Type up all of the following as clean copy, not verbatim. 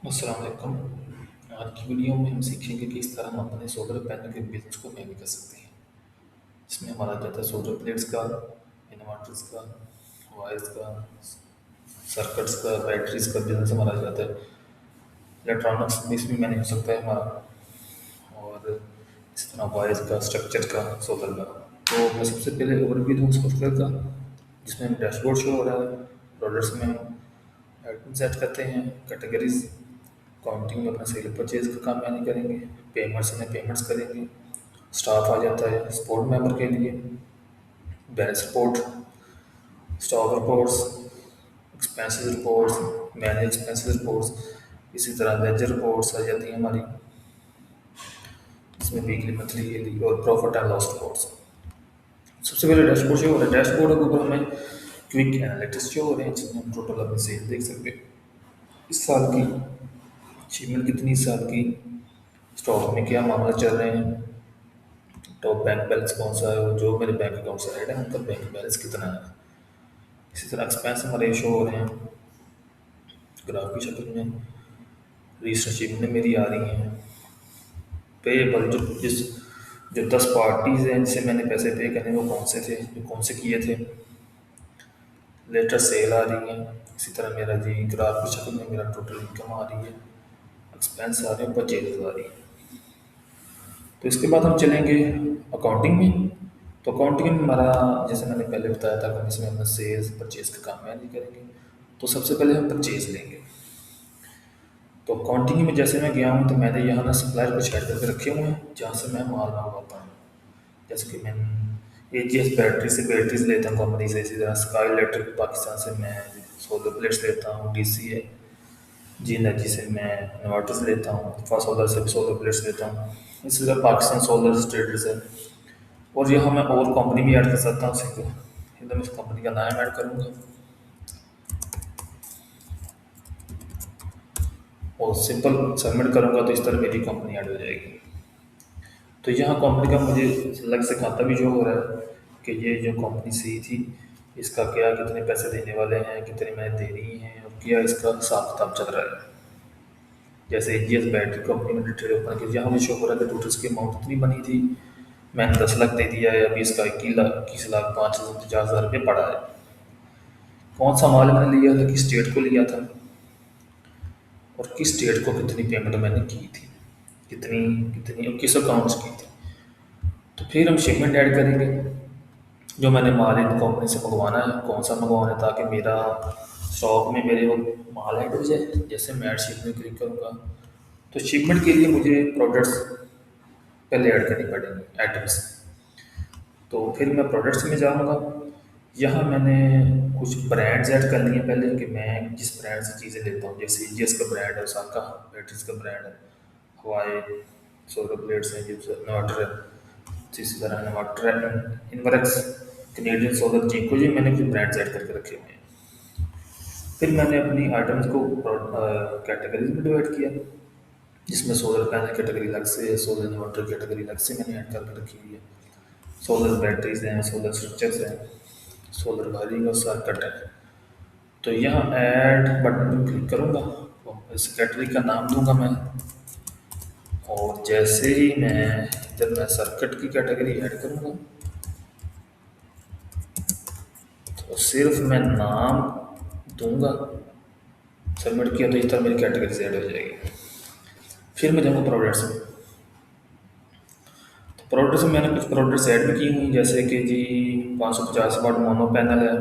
अस्सलाम वालेकुम। आज की वीडियो में हम सीखेंगे कि किस तरह हम अपने सोलर पैनल के बिल्स को मैनेज कर सकते हैं। इसमें हमारा जाता है सोलर प्लेट्स का, इन्वर्टर्स का, वायर्स का, सर्किट्स का, बैटरीज का बिल्स हमारा जाता है। इलेक्ट्रॉनिक्स में इसमें मैनेज हो सकता है हमारा, और इस तरह वायर्स का, स्ट्रक्चर का, सोलर का। तो मैं सबसे पहले ओवरव्यू दूँ सॉफ्टवेयर का, जिसमें हम डैशबोर्ड शो हो रहा है। प्रोडक्ट्स में हम आइटम सेट करते हैं, कैटेगरीज, काउंटिंग में अपना सेल परचेज का काम मैनेज करेंगे, पेमेंट्स में पेमेंट्स करेंगे, स्टाफ आ जाता है सपोर्ट मेंबर के लिए, balance report, stock reports, expenses reports, manage expenses reports, इसी तरह लेजर रिपोर्ट्स आ जाती हैं हमारी, इसमें वीकली, मंथली, ईयरली और प्रॉफिट एंड लॉस रिपोर्ट्स। सबसे पहले डैशबोर्ड शो हो रहा है। डैशबोर्ड के ऊपर हमें क्विक एनालिटिक्स शो हो रहे हैं, जिसमें हम टोटल अपनी सेल देख सकते हैं, इस साल की शिपमेंट कितनी, इस साल की स्टॉक में क्या मामला चल रहे हैं, टॉप बैंक बैलेंस कौन सा है, और जो मेरे बैंक अकाउंट से ऐड है उनका बैंक बैलेंस कितना है। इसी तरह एक्सपेंस हमारे शो हो रहे हैं ग्राफ की शक्ल में, रजिस्टरशिप में मेरी आ रही हैं, पेएबल जो 10 पार्टीज हैं जिसे मैंने पैसे पे करने, वो कौन से थे, जो कौन से किए थे, लेटर सेल आ रही है। इसी तरह मेरा जी ग्राफ की शक्ल में मेरा टोटल इनकम आ रही है, एक्सपेंस आ रहे हैं, परचेज आ रही है। तो इसके बाद हम चलेंगे अकाउंटिंग में। तो अकाउंटिंग में हमारा, जैसे मैंने पहले बताया था, हम इसमें अपना सेल्स परचेज का काम मैनेज करेंगे। तो सबसे पहले हम परचेज लेंगे। तो अकाउंटिंग में जैसे मैं गया हूँ, तो मैंने यहाँ ना सप्लायर कुछ ऐड करके रखे हुए हैं जहाँ से मैं माल मंगवाता हूँ। जैसे कि मैं AGS बैटरी से बैटरीज लेता हूँ कंपनी से, इसी तरह स्काई इलेक्ट्रिक पाकिस्तान से मैं सोलर प्लेट्स लेता हूँ, DCA जी एनर्जी से मैं इन्वर्टर्स लेता हूँ, फर्स्ट सोलर से भी सोलर प्लेट्स लेता हूँ, इसी तरह पाकिस्तान सोलर ट्रेडर्स है। और यहाँ मैं और कंपनी भी ऐड कर सकता हूँ, सिंपल एकदम इस कंपनी का नाम ऐड करूँगा और सिंपल सबमिट करूँगा, तो इस तरह मेरी कंपनी ऐड हो जाएगी। तो यहाँ कंपनी का मुझे अलग से खाता भी जो हो रहा है कि ये जो कंपनी सी थी, इसका क्या, कितने पैसे देने वाले हैं, कितने मैंने देनी है, और क्या इसका हिसाब किताब चल रहा है। जैसे AGS बैटरी कंपनी में ट्रेड ओपन की, यहाँ मुझे शो हो रहा है कि टोटल इसकी अमाउंट इतनी बनी थी, मैंने 10 लाख दे दिया है, अभी इसका 21 लाख 5,50,000 रुपये पड़ा है। कौन सा माल मैंने लिया था, किस स्टेट को लिया था, और किस स्टेट को कितनी पेमेंट मैंने की थी, कितनी कितनी और किस अकाउंट्स की थी। तो फिर हम शिपमेंट ऐड करेंगे, जो मैंने माल इन कंपनी से मंगवाना है, कौन सा मंगवाना है, ताकि मेरा स्टॉक में मेरे वो माल ऐड हो जाए। जैसे मैं ऐड शिपमेंट क्लिक करूँगा, तो शिपमेंट के लिए मुझे प्रोडक्ट्स पहले ऐड करनी पड़ेंगी, आइटम्स। तो फिर मैं प्रोडक्ट्स में जाऊँगा, यहाँ मैंने कुछ ब्रांड्स ऐड कर लिए पहले, कि मैं जिस ब्रांड से चीज़ें लेता हूँ, जैसे EGS का ब्रांड है, ओसाका बैटरीज का ब्रांड है, हवाई सोलर प्लेट्स हैं, जिस इन्वर्टर है, इसी तरह इन्वर्टर है, इन्वरेक्स, कैनेडियन सोलर, जिनको ये मैंने कुछ ब्रांड्स ऐड करके रखे हुए हैं। फिर मैंने अपनी आइटम्स को कैटेगरीज में डिवाइड किया, जिसमें सोलर पैनल कैटेगरी अलग से है, सोलर इन्वर्टर कैटेगरी अलग से मैंने ऐड करके रखी हुई है, सोलर बैटरीज हैं, सोलर स्ट्रक्चर्स हैं, सोलर वायरिंग और सर्किट है। तो यहाँ ऐड बटन पर क्लिक करूँगा, तो इस कैटेगरी का नाम दूंगा मैं, और जैसे ही मैं इधर मैं सर्किट की कैटेगरी ऐड करूँगा, तो सिर्फ मैं नाम दूंगा, सबमिट किया, तो इस तरह मेरी कैटेगरी से ऐड हो जाएगी। फिर मैं जाऊँगा प्रोडक्ट्स में। तो प्रोडक्ट्स में मैंने कुछ प्रोडक्ट्स ऐड भी की हुई, जैसे कि जी 550 वाट मोनो पैनल है,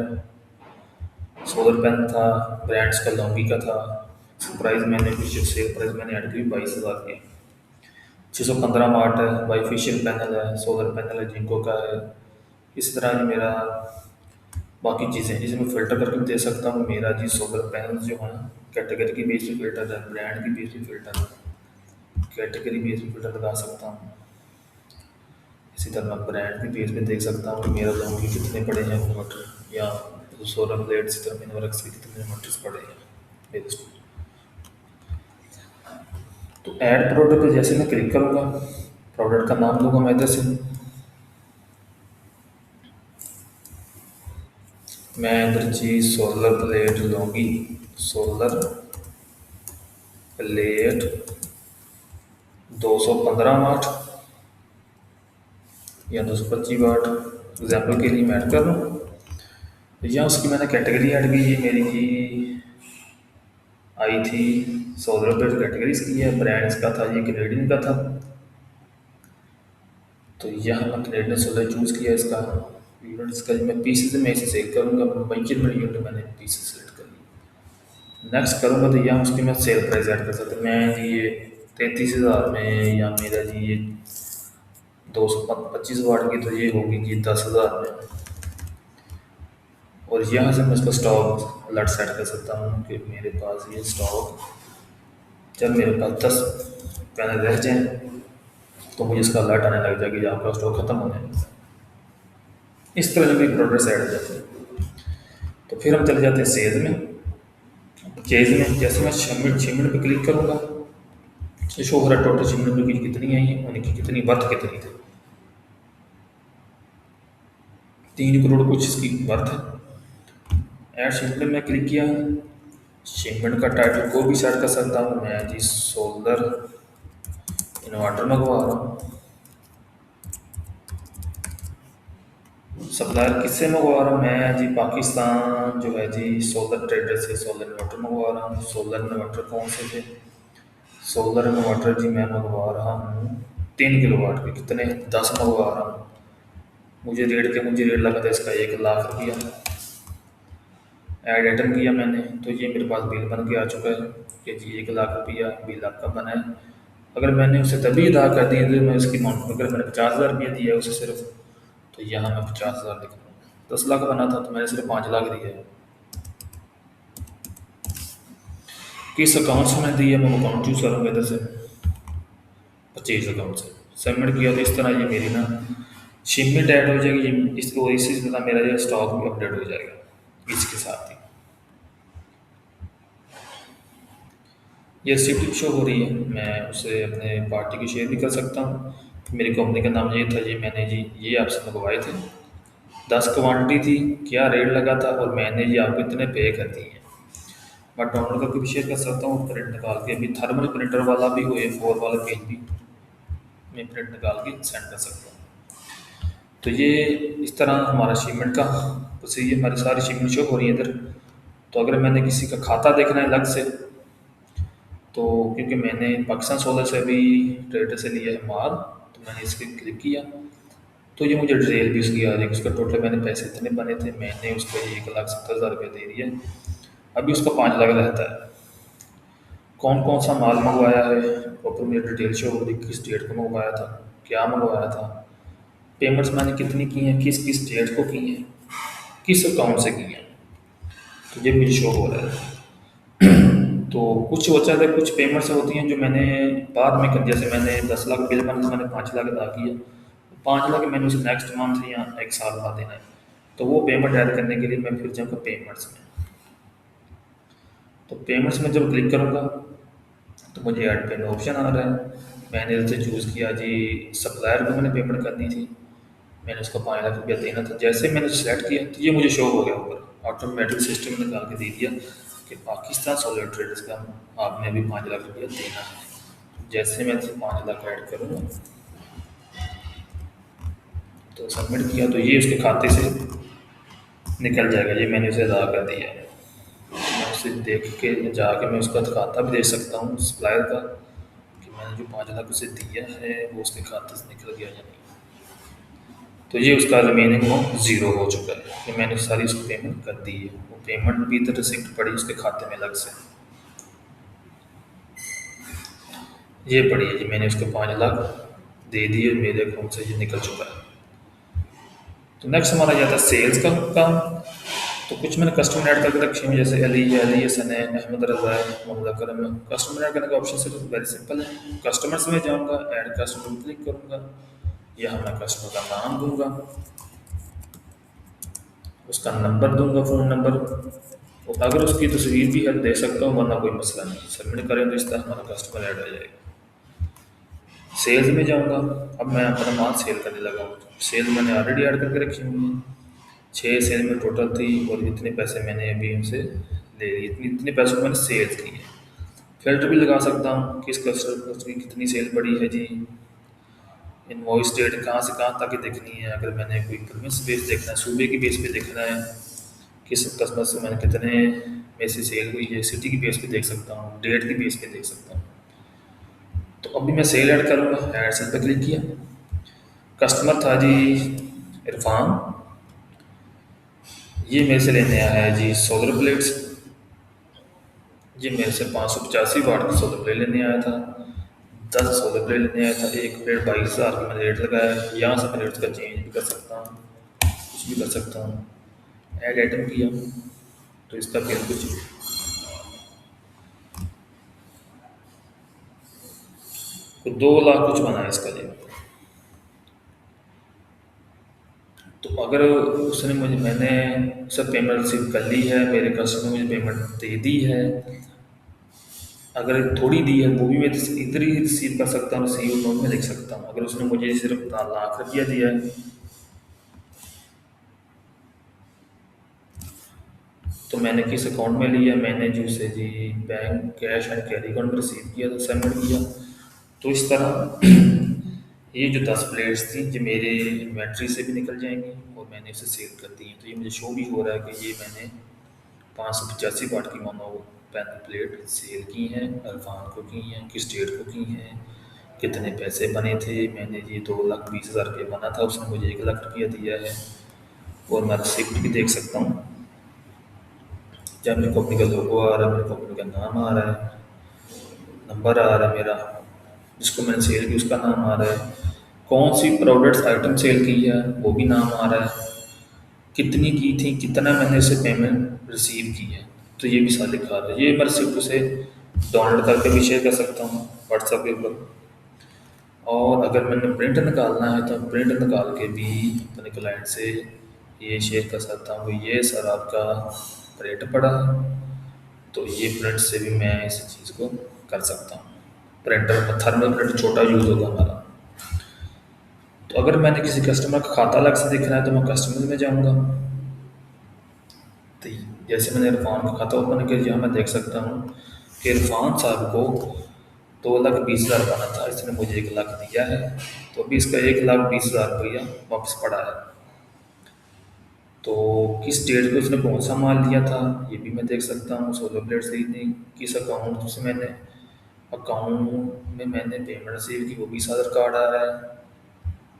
सोलर पैनल था, ब्रांड्स का लॉन्गी का था। प्राइस मैंने कुछ सेल प्राइस मैंने ऐड की 22,000 की। 615 वाट है, बाईफिशियल पैनल है, सोलर पैनल है, जिंको का है। इस तरह जी मेरा बाकी चीज़ें इसमें फ़िल्टर करके भी दे सकता हूँ। मेरा जी सोलर पैनल जो है, कैटेगरी की बेस पे फ़िल्टर है, ब्रांड की बेस पे फ़िल्टर है, कैटेगरी बेस पे फ़िल्टर लगा सकता हूँ। इसी तरह मैं ब्रांड की बेस पे देख सकता हूँ कि मेरा लॉन्गी कितने पड़े हैं इन्वर्टर, या सोलर प्लेट, इसी तरह इन्वर्क्स के कितने इन्वर्टर्स पड़े हैं मेरे। तो ऐड प्रोडक्ट पे जैसे मैं क्लिक करूँगा, प्रोडक्ट का नाम दूंगा मैं इधर से, मैं इधर जी सोलर प्लेट लूँगी, सोलर प्लेट 215 वाट या 225 वाट एग्जाम्पल के लिए मैं ऐड कर रहा हूँ। तो यहाँ उसकी मैंने कैटेगरी ऐड की, ये मेरी जी आई थी सोलर पे कैटेगरी इसकी है, ब्रांड इसका था ये कैनेडियन का था। तो यहाँ मैं कैनेडियन सोलर चूज़ किया इसका यूनिट, इसका जो मैं पीसेस में इसे सेल करूँगा, मेजरमेंट यूनिट मैंने पीसेस सेलेक्ट कर लिया। नेक्स्ट करूँगा तो यहाँ उसकी मैं सेल प्राइस ऐड कर सकता हूँ, मैं जी ये 33,000 में, या मेरा जी ये 225 वाट की तो ये होगी जी 10,000 में। और यहाँ से मैं इसका स्टॉक अलर्ट सेट कर सकता हूँ कि मेरे पास ये स्टॉक, जब मेरे पास 10 पैनल रह जाएँ तो मुझे इसका अलर्ट आने लग जाएगा कि आपका स्टॉक खत्म होने लगा। इस तरह जब भी प्रोडक्ट्स ऐड हो जाते हैं तो फिर हम चले जाते हैं सेल्स में। चेज में जैसे मैं 6 मिनट पे क्लिक करूँगा तो शो हो रहा है टोटल 6 मिनट की कितनी आई है, उनकी कितनी वर्थ कितनी थी, 3 करोड़ कुछ इसकी वर्थ है। ऐड शिपमेंट में क्लिक किया, शिपमेंट का टाइटल को भी सेट कर सकता हूँ मैं जी सोलर इन्वर्टर मंगवा रहा हूँ। सप्लायर किससे मंगवा रहा हूँ मैं जी पाकिस्तान जो है जी सोलर ट्रेडर से सोलर इन्वर्टर मंगवा रहा हूँ। सोलर इन्वर्टर कौन से थे, सोलर इन्वर्टर जी मैं मंगवा रहा हूँ 3 किलोवाट के, कितने 10 मंगवा रहा हूँ। मुझे रेट लगा था इसका 1 लाख रुपया। ऐड आइटम किया मैंने तो ये मेरे पास बिल बन के आ चुका है कि जी 1 लाख रुपया बिल आपका बना है। अगर मैंने उसे तभी अदा कर दिया तो मैं उसकी अमाउंट, अगर मैंने 50,000 रुपया दिया है उसे सिर्फ, तो यहाँ मैं 50,000 लिख रहा हूँ। 10 लाख बना था तो मैंने सिर्फ 5 लाख दिया है। किस अकाउंट से मैं दिया, मैं अकाउंट चूज़ करूँगा इधर से परचेज अकाउंट से सबमिट किया तो इस तरह ये मेरी ना शिपमेंट ऐड हो जाएगी। ये इसको इसी तरह मेरा जो स्टॉक भी अपडेट हो जाएगा इसके साथ ही। ये रिसिप्ट शो हो रही है, मैं उसे अपने पार्टी को शेयर भी कर सकता हूँ। मेरी कंपनी का नाम ये था जी, मैंने जी ये आपसे मंगवाए थे, 10 क्वांटिटी थी, क्या रेट लगा था और मैंने ये आपको इतने पे कर दिए हैं। मैं डाउनलोड करके भी शेयर कर सकता हूँ, प्रिंट निकाल के भी, थर्मल प्रिंटर वाला भी हो A4 वाला पेज भी मैं प्रिंट निकाल के सेंड कर सकता हूँ। तो ये इस तरह हमारा शिपमेंट का प्रोसीजर, हमारी सारी शिपमेंट शो हो रही है इधर। तो अगर मैंने किसी का खाता देखना है अलग से, तो क्योंकि मैंने पाकिस्तान सोलर से भी ट्रेडर से लिया है माल, तो मैंने इस पर क्लिक किया तो ये मुझे डिटेल भी उसकी आ रही है, उसका टोटल मैंने पैसे इतने बने थे, मैंने उसको 1,70,000 रुपये दे दिए, अभी उसका 5 लाख रहता है। कौन कौन सा माल मंगवाया है प्रॉपर मुझे डिटेल शो हो रही, किस डेट को मंगवाया था, क्या मंगवाया था, पेमेंट्स मैंने कितनी की हैं, किस किस डेट को की हैं, किस अकाउंट से की हैं, तो ये मुझे शो हो रहा है। तो कुछ बचा था, कुछ पेमेंट्स होती हैं जो मैंने बाद में कर, जैसे मैंने 10 लाख बिल बना तो मैंने 5 लाख अदा किया, 5 लाख मैंने उसे नेक्स्ट मंथ या 1 साल बाद देना है, तो वो पेमेंट ऐड करने के लिए मैं फिर जाऊँगा पेमेंट्स में। तो पेमेंट्स में जब क्लिक करूँगा तो मुझे ऐड पेमेंट ऑप्शन आ रहा है। मैंने इसे चूज़ किया जी सप्लायर को मैंने पेमेंट करनी थी, मैंने उसको 5 लाख रुपया देना था। जैसे मैंने सेलेक्ट किया तो ये मुझे शो हो गया ऊपर, ऑटोमेटिक सिस्टम ने निकाल के दे दिया कि पाकिस्तान सोलर ट्रेडर्स का आपने अभी 5 लाख रुपया देना है। जैसे मैं इसे 5 लाख ऐड करूँगा तो सबमिट किया तो ये उसके खाते से निकल जाएगा, ये मैंने उसे अदा कर दिया है। मैं उसे देख के जाके मैं उसका खाता भी दे सकता हूँ सप्लायर का कि मैंने जो 5 लाख उसे दिया है वो उसके खाते से निकल गया या नहीं। तो ये उसका रिमेनिंग वो ज़ीरो हो चुका है कि मैंने सारी उसको पेमेंट कर दी है, वो पेमेंट भी तो रिसिप्ट पड़ी उसके खाते में अलग से, ये पड़ी है जी, मैंने उसको 5 लाख दे दिए, मेरे अकाउंट से ये निकल चुका है। तो नेक्स्ट हमारा जाता है सेल्स का काम। तो कुछ मैंने कस्टमर ऐड करके रखे हैं, जैसे अली है, अली हसन है, अहमद रजा है, मोहम्मद करम है। कस्टमर ऐड करने का ऑप्शन सिर्फ वेरी सिंपल है, कस्टमर्स में जाऊँगा, ऐड कस्टमर में क्लिक करूँगा, यहाँ मैं कस्टमर का नाम दूँगा, उसका नंबर दूंगा, फ़ोन नंबर, और अगर उसकी तस्वीर भी है दे सकता हूँ, वरना कोई मसला नहीं, सबमिट करें तो इस तरह हमारा कस्टमर ऐड हो जाएगा। सेल्स में जाऊँगा, अब मैं अपना माल सेल करने लगा हूँ। सेल मैंने ऑलरेडी ऐड करके रखी हुई है, 6 सेल में टोटल थी और इतने पैसे मैंने अभी उनसे ले लिए, इतने पैसों को मैंने सेल्स किए। फिल्टर भी लगा सकता हूँ किस कस्टमर की कितनी सेल पड़ी है जी, इनवॉइस डेट कहाँ से कहाँ तक देखनी है। अगर मैंने कोई प्रीमियस बेस देखना है, सूबे की बेस पे देखना है, किस कस्टमर से मैंने कितने में से सेल हुई है, सिटी की बेस पे देख सकता हूँ, डेट की बेस पे देख सकता हूँ। तो अभी मैं सेल ऐड करूँगा, ऐड सेल पे क्लिक किया। कस्टमर था जी इरफान, ये मेरे से लेने आया है जी सोलर प्लेट्स। ये मेरे से 585 वाट की सोलर प्लेट लेने आया था, 10 सोलर प्लेट लेने आया था। एक प्लेट 22,000 का मैंने रेट लगाया है। यहाँ से मैं रेट का चेंज भी कर सकता हूँ, कुछ भी कर सकता हूँ। ऐड आइटम किया तो इसका बिल कुछ तो 2 लाख कुछ बना है इसका जी। तो अगर उसने मुझे मैंने सब पेमेंट रिसीव कर ली है, मेरे कस्टमर ने मुझे पेमेंट दे दी है, अगर थोड़ी दी है वो भी मैं इधर ही रिसीव कर सकता हूँ, सी नोट में लिख सकता हूँ। अगर उसने मुझे सिर्फ 1 लाख रुपया दिया है तो मैंने किस अकाउंट में लिया, मैंने जो उसे जी bank cash and carry account में रिसीव किया तो सबमिट किया। तो इस तरह ये जो 10 प्लेट्स थी ये मेरे इन्वेंट्री से भी निकल जाएंगी और मैंने इसे सेल कर दी है। तो ये मुझे शो भी हो रहा है कि ये मैंने 585 वाट की मोनो पैनल प्लेट सेल की हैं, अरफान को की हैं, किस डेट को की हैं, कितने पैसे बने थे। मैंने ये 2,20,000 रुपये बना था, उसने मुझे 1 लाख रुपया दिया है। और मैं रिसिप्ट भी देख सकता हूँ, जब मेरी कंपनी का लोगो आ रहा है, मेरी कंपनी का नाम आ रहा है, नंबर आ रहा है मेरा, जिसको मैंने सेल की उसका नाम आ रहा है, कौन सी प्रोडक्ट्स आइटम सेल की है वो भी नाम आ रहा है, कितनी की थी, कितना मैंने इसे पेमेंट रिसीव की है, तो ये भी साथ लिखा रहा है। ये मैं रिसिप्ट उसे डाउनलोड करके भी शेयर कर सकता हूँ व्हाट्सएप के ऊपर। और अगर मैंने प्रिंट निकालना है तो प्रिंट निकाल के भी अपने क्लाइंट से ये शेयर कर सकता हूँ कि ये सर आपका रेट पड़ा है, तो ये प्रिंट से भी मैं इस चीज़ को कर सकता हूँ। प्रिंटर थर्मल प्रिंटर छोटा यूज़ होगा हमारा। तो अगर मैंने किसी कस्टमर का खाता अलग से देखना है तो मैं कस्टमर में जाऊँगा। तो जैसे मैंने इरफान का खाता ओपन किया, यहाँ मैं देख सकता हूँ कि इरफान साहब को 2,20,000 बना था, इसने मुझे 1 लाख दिया है। तो अभी इसका 1,20,000 रुपया वापस पड़ा है। तो किस डेट पे उसने कौन सा माल लिया था ये भी मैं देख सकता हूँ। सोलर प्लेट से ही नहीं, किस अकाउंट से मैंने अकाउंट में मैंने पेमेंट रिसीव की वो भी इस आधार कार्ड आ रहा है,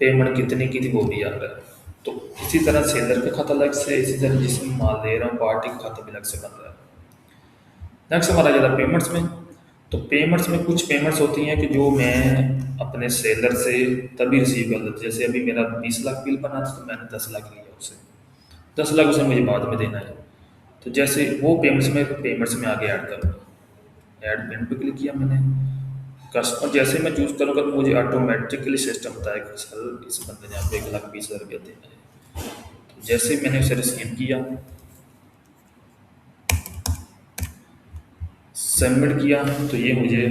पेमेंट कितनी की थी वो भी आ रहा है। तो इसी तरह सेलर का खाता अलग से, इसी तरह जिसमें माल ले रहा हूँ पार्टी का खाता भी अलग से बन रहा है। नेक्स्ट हमारा ज़्यादा पेमेंट्स में। तो पेमेंट्स में कुछ पेमेंट्स होती हैं कि जो मैं अपने सेलर से तभी रिसीव कर लेता। जैसे अभी मेरा 20 लाख बिल बना था तो मैंने 10 लाख लिया उससे, 10 लाख उसे मुझे बाद में देना है। तो जैसे वो पेमेंट्स में आगे ऐड करूँगा। ऐड पेमेंट पे क्लिक किया मैंने, कस्टमर जैसे मैं चूज़ करूँगा तो मुझे ऑटोमेटिकली सिस्टम बताएगा कि सर इस बंदे ने आपको 1,20,000 रुपया देना है। तो जैसे ही मैंने उसे रिसीव किया, सबमिट किया, तो ये मुझे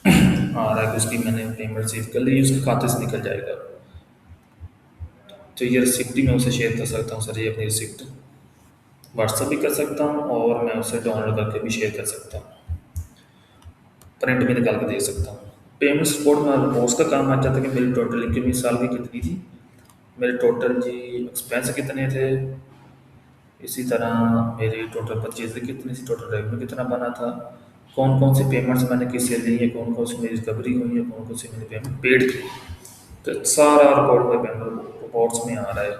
आ रहा है कि उसकी मैंने पेमेंट रिसीव कर ली, उसके खाते से निकल जाएगा। तो ये रिसिप्ट भी मैं उसे शेयर कर सकता हूँ, सर ये अपनी रिसिप्ट व्हाट्सअप भी कर सकता हूँ और मैं उसे डाउनलोड करके भी शेयर कर सकता हूँ, प्रिंट भी निकाल के दे सकता हूँ। पेमेंट सपोर्ट में रिपोर्ट्स का काम आ जाता है कि मेरी टोटल इनकम इस साल की कितनी थी, मेरे टोटल जी एक्सपेंस कितने थे, इसी तरह मेरी टोटल परचेज कितनी थी, टोटल रेवेन्यू कितना बना था, कौन कौन सी पेमेंट्स मैंने किससे ली है, कौन कौन सी मेरी रिकवरी हुई है, कौन कौन सी मैंने पेमेंट पेड की। तो सारा रिकॉर्ड में पेमेंट रिपोर्ट्स में आ रहा है।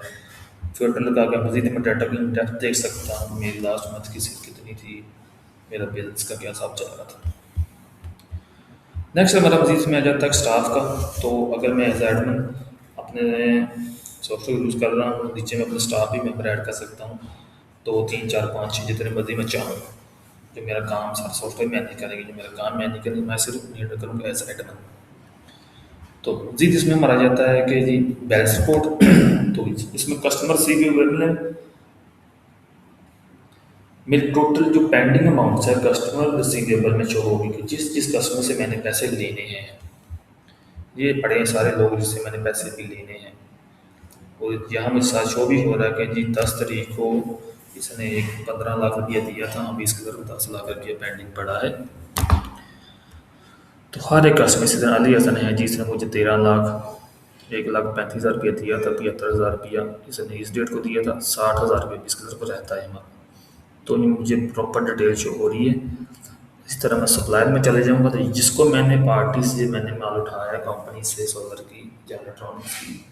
फिल्टर लगा के मजीद मैं डाटा की डेप्थ देख सकता हूँ, मेरी लास्ट मंथ की सेल कितनी थी, मेरा बिल्स का क्या हिसाब चल रहा था। नेक्स्ट हमारा मजीद में आ जाता है स्टाफ का। तो अगर मैं एज एडमिन अपने सॉफ्टवेयर यूज़ कर रहा हूँ, नीचे में अपने स्टाफ भी मेम्बर ऐड कर सकता हूँ, 2, 3, 4, 5, 6 जितने मर्जी मैं चाहूँ। जो मेरा काम सारा सॉफ्टवेयर मैनेज करेंगे, जो मेरा काम मैनेज करेंगे मैं सिर्फ नीड करूँगा एज एडमिन। तो मजीद इसमें हमारा जाता है कि जी बैलेंस रिपोर्ट। तो इसमें कस्टमर सी भी अवेलेबल है, मेरे टोटल जो पेंडिंग अमाउंट्स है कस्टमर रिसीवेबल में शो होगी कि जिस जिस कस्टमर से मैंने पैसे लेने हैं, ये पड़े हैं सारे लोग जिससे मैंने पैसे भी लेने हैं। और यहाँ मेरे साथ शो भी हो रहा है कि जी 10 तारीख को इसने एक 15 लाख रुपया दिया था, अभी इसकी तरफ 10 लाख रुपया पेंडिंग पड़ा है। तो हर एक कस्टमर इसी तरह अली हसन है जिसने मुझे 13,01,35,000 रुपया दिया था, 75,000 रुपया इसने इस डेट को दिया था, 60,000 रुपये इसके तरफ रहता है हमारा। तो ये मुझे प्रॉपर डिटेल शो हो रही है। इस तरह मैं सप्लायर में चले जाऊंगा, तो जिसको मैंने पार्टी से मैंने माल उठाया कंपनी से सोलर की या इलेक्ट्रॉनिक्स की,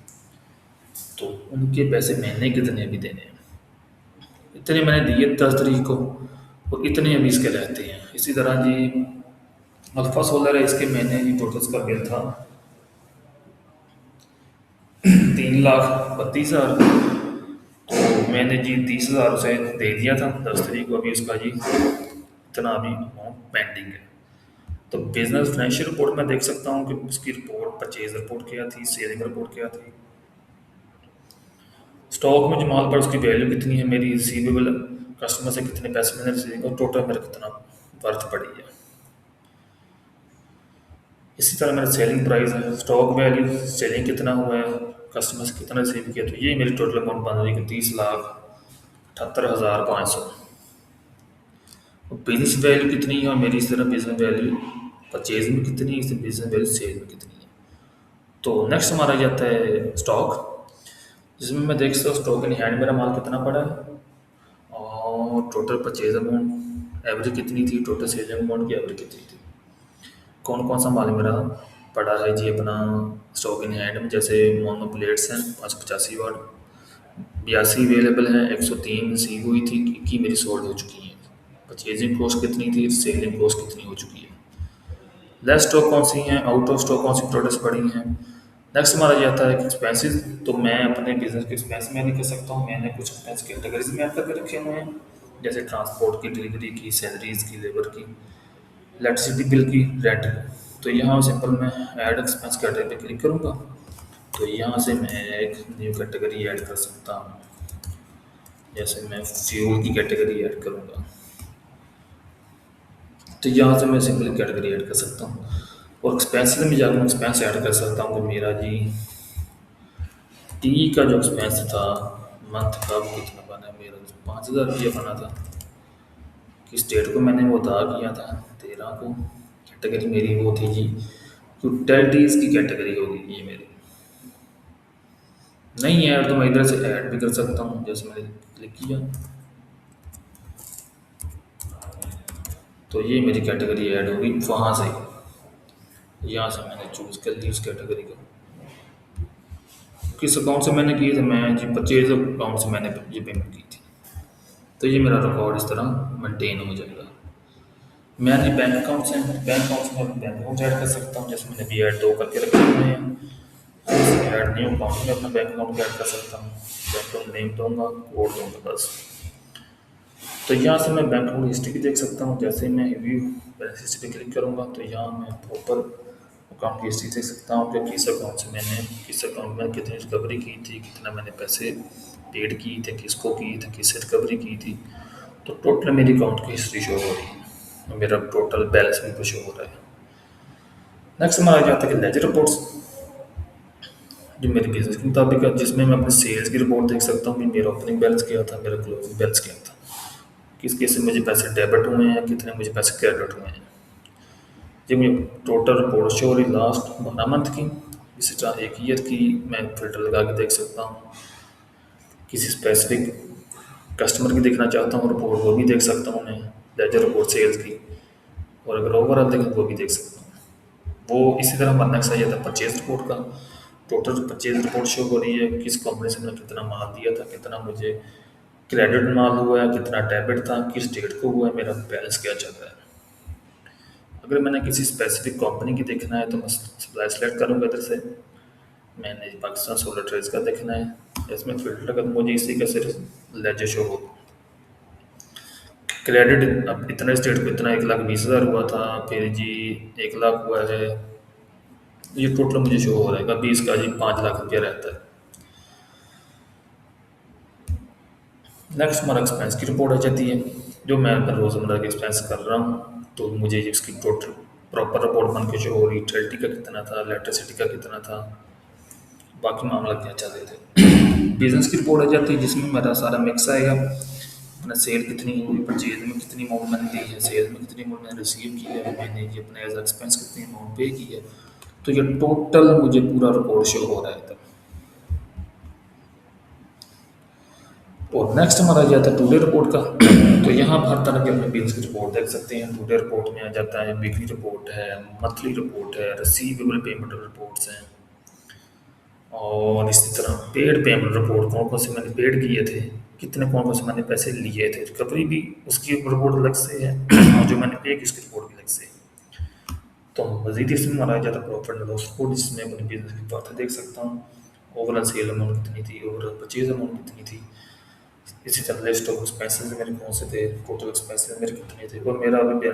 तो उनके पैसे महीने कितने भी देने हैं। इतने मैंने दिए 10 तारीख को, और इतने अभी इसके रहते हैं। इसी तरह जी अल्फा सोलर है, इसके महीने की टोटल का बिल था 3,32,000। तो मैंने जी 30,000 उसे दे दिया था 10 तारीख को, अभी उसका जी इतना अभी अमाउंट पेंडिंग है। तो बिजनेस फाइनेंशियल रिपोर्ट में देख सकता हूँ कि उसकी रिपोर्ट परचेज रिपोर्ट क्या थी, सेलिंग रिपोर्ट क्या थी, स्टॉक में जो माल पर उसकी वैल्यू कितनी है, मेरी रिसीवेबल कस्टमर से कितने पैसे मैंने रिसीव और टोटल मेरा कितना वर्थ पड़ी है। इसी तरह मेरा सेलिंग प्राइस है, स्टॉक वैल्यू, सेलिंग कितना हुआ है, कस्टमर से कितना रिसीव किया, तो ये मेरी टोटल अमाउंट बन रही है कि 30,78,500। और बिजनेस वैल्यू कितनी है, और मेरी इस तरह बिजनेस वैल्यू परचेज में कितनी है, इस बिजनेस वैल्यू सेल में कितनी है। तो नेक्स्ट हमारा जाता है स्टॉक, जिसमें मैं देख सकता हूँ स्टॉक इन हैंड मेरा माल कितना पड़ा है, और टोटल परचेज अमाउंट एवरेज कितनी थी, टोटल सेल अमाउंट की एवरेज कितनी थी, कौन कौन सा माल मेरा पड़ा है जी अपना स्टॉक इन हैंड में। जैसे मोनो प्लेट्स हैं 585 वाट, 82 अवेलेबल हैं, 103 रिसीव हुई थी, की मेरी सोल्ड हो चुकी हैं। परचेजिंग कॉस्ट कितनी थी, सेलिंग कॉस्ट कितनी हो चुकी है। लेस स्टॉक कौन सी हैं, आउट ऑफ स्टॉक कौन सी प्रोडक्ट्स पड़ी हैं। नेक्स्ट हमारा जाता है एक्सपेंसेस। तो मैं अपने बिजनेस के एक्सपेंस में नहीं कर सकता हूँ, मैंने कुछ एक्सपेंस कैटेगरीज में ऐड करके रखे हुए हैं, जैसे ट्रांसपोर्ट की, डिलीवरी की, सैलरीज की, लेबर की, इलेक्ट्रिसिटी बिल की, रेंट की। तो यहाँ सिंपल मैं ऐड एक्सपेंस कैटेगरी पे क्लिक करूँगा, तो यहाँ से मैं एक न्यू कैटेगरी ऐड कर सकता हूँ। जैसे मैं फ्यूल की कैटेगरी ऐड करूँगा, तो यहाँ से मैं सिंपल कैटेगरी ऐड कर सकता हूँ। और एक्सपेंस में जाकर एक्सपेंस ऐड कर सकता हूँ कि मेरा जी टी का जो एक्सपेंस था मंथ का वो कितना बना, मेरा 5,000 रुपया बना था। किस डेट को मैंने वो अदा किया था, 13 को। कैटेगरी मेरी वो थी जी यूटिलिटीज़ की कैटेगरी होगी ये मेरी। नहीं ऐड तो मैं इधर से ऐड भी कर सकता हूँ, जैसे मैंने क्लिक किया तो ये मेरी कैटेगरी ऐड होगी वहाँ से। यहाँ से मैंने चूज़ कर ली उस कैटेगरी को। किस अकाउंट से मैंने किए थे, मैं जी परचेज अकाउंट से मैंने ये पेमेंट की थी। तो ये मेरा रिकॉर्ड इस तरह मेंटेन हो जाएगा। मैंने बैंक अकाउंट से बैंक अकाउंट ऐड कर सकता हूँ, जैसे मैंने बी ऐड 2 करके रखे हुए हैं। ऐड न्यू अकाउंट में अपना बैंक अकाउंट ऐड कर सकता हूँ, बैंक अकाउंट नेम दूँगा, कोड दूँगा बस। तो यहाँ से मैं बैंक अकाउंट हिस्ट्री भी देख सकता हूँ। जैसे ही मैं व्यू बैलेंस हिस्ट्री पे क्लिक करूँगा तो यहाँ मैं प्रॉपर अकाउंट की हिस्ट्री देख सकता हूँ कि किस अकाउंट में कितनी रिकवरी की थी, कितना मैंने पैसे पेड किए थे, किसको किए थे, किससे रिकवरी की थी। तो टोटल मेरी अकाउंट की हिस्ट्री शो हो रही है, मेरा टोटल बैलेंस भी शो हो रहा है। नेक्स्ट हमारा जाता है कि लेजर रिपोर्ट्स, जो मेरे बिजनेस के मुताबिक है, जिसमें मैं अपने सेल्स की रिपोर्ट देख सकता हूँ कि मेरा ओपनिंग बैलेंस क्या था, मेरा क्लोजिंग बैलेंस क्या था, किस किस से मुझे पैसे डेबिट हुए हैं, कितने मुझे पैसे क्रेडिट हुए हैं। ये मुझे टोटल रिपोर्ट शो हो रही लास्ट 12 मंथ की, इसी तरह 1 ईयर की मैं फिल्टर लगा के देख सकता हूँ। किसी स्पेसिफिक कस्टमर की देखना चाहता हूँ रिपोर्ट, वो भी देख सकता हूँ मैं, लेजर रिपोर्ट सेल्स की। और अगर ओवरऑल देखें वो भी देख सकता हूँ। वो इसी तरह हमारा नेक्स्ट आ जाता है परचेज रिपोर्ट का। टोटल परचेज रिपोर्ट शो हो रही है, किस कंपनी से मैंने कितना माल दिया था, कितना मुझे क्रेडिट माल हुआ है, कितना डेबिट था, किस डेट को हुआ है, मेरा बैलेंस क्या चल रहा है। अगर मैंने किसी स्पेसिफिक कंपनी की देखना है तो मैं सप्लाई सेलेक्ट करूँगा इधर से। मैंने पाकिस्तान सोलर ट्रेड्स का देखना है, इसमें फिल्टर कर मुझे इसी का सिर्फ लेजर शो हो। क्रेडिट अब इतने स्टेट को इतना 1,20,000 हुआ था, फिर जी 1 लाख हुआ है, ये टोटल मुझे शो हो रहा है। कभी इसका जी 5 लाख रुपया रहता है। नेक्स्ट हमारा एक्सपेंस की रिपोर्ट आ जाती है, जो मैं अपना रोज़मर्रा के एक्सपेंस कर रहा हूँ, तो मुझे इसकी टोटल प्रॉपर रिपोर्ट बन के शो हो रही। यूटिलिटी का कितना था, इलेक्ट्रिसिटी का कितना था, बाकी मामला क्या चल रहे थे। बिजनेस की रिपोर्ट आ जाती है, जिसमें मेरा सारा मिक्स आएगा, अपना सेल कितनी हुई, परचेज में कितनी अमाउंट मैंने दी है, सेल में कितनी अमाउंट मैंने रिसीव की है, मैंने ये अपना एज एक्सपेंस कितनी अमाउंट पे की है। तो ये टोटल मुझे पूरा रिपोर्ट शो हो रहा है तब। और नेक्स्ट हमारा आ जाता है टुडे रिपोर्ट का। तो यहाँ हर तरह के अपने बिल्स की रिपोर्ट देख सकते हैं। टुडे रिपोर्ट में आ जाता है वीकली रिपोर्ट है, मंथली रिपोर्ट है, रिसीवेबल पेमेंट रिपोर्ट्स हैं, और इसी तरह पेड पेमेंट रिपोर्ट, कौन कौन से मैंने पेड किए थे, कितने कौन कौन से मैंने पैसे लिए थे, रिकवरी भी उसकी रिपोर्ट अलग से है और जो मैंने पे की उसकी रिपोर्ट भी अलग से है। तो मजीद इसमें हमारा आ जाता है प्रॉफिट एंड लॉस रिपोर्ट, जिसमें अपनी बिजनेस की बातें देख सकता हूँ। ओवरऑल सेल अमाउंट कितनी थी, ओवरऑल परचेज अमाउंट कितनी थी, इसी तरह लिस्ट ऑफ एक्सपेंसेस मेरे कौन से थे, टोटल एक्सपेंसेस मेरे कितने थे, और मेरा अभी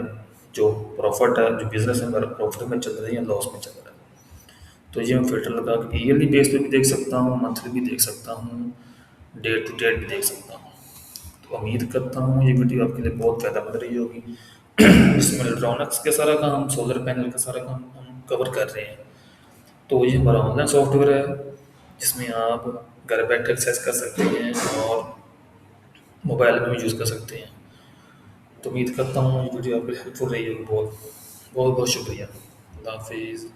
जो प्रॉफिट है, जो बिजनेस है मेरा प्रॉफिट में चल रहा है या लॉस में चल रहा है। तो ये मैं फ़िल्टर लगा के ईयरली बेस पे भी देख सकता हूँ, मंथली भी देख सकता हूँ, डेट टू डेट भी देख सकता हूँ। तो उम्मीद करता हूँ ये वीडियो आपके लिए बहुत फ़ायदेमंद रही होगी। इसमें इलेक्ट्रॉनिक्स का सारा काम, सोलर पैनल का सारा काम हम कवर कर रहे हैं। तो ये हमारा ऑनलाइन सॉफ्टवेयर है, जिसमें आप घर बैठे एक्सेस कर सकते हैं और मोबाइल में भी यूज़ कर सकते हैं। तो उम्मीद करता हूँ ये वीडियो आपके लिए हेल्पफुल रही होगी बहुत। बहुत बहुत शुक्रिया। अल्लाह हाफिज़।